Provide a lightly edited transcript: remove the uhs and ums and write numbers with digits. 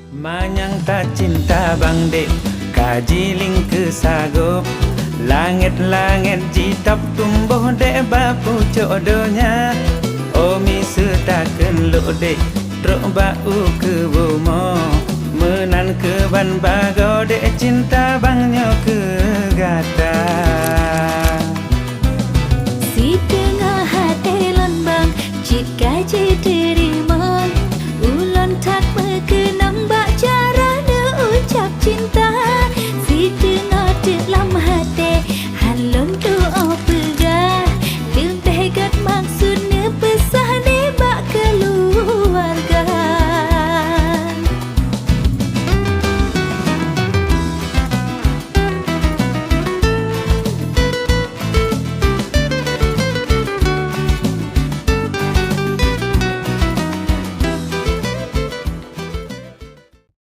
Manyang tak cinta bang dek, kajiling ke sagop. Langit-langit jitap tumbuh dek bapu jodohnya. Omi setaken lu dek, truk bau ke bomo. Menan ke ban bago dek cinta bang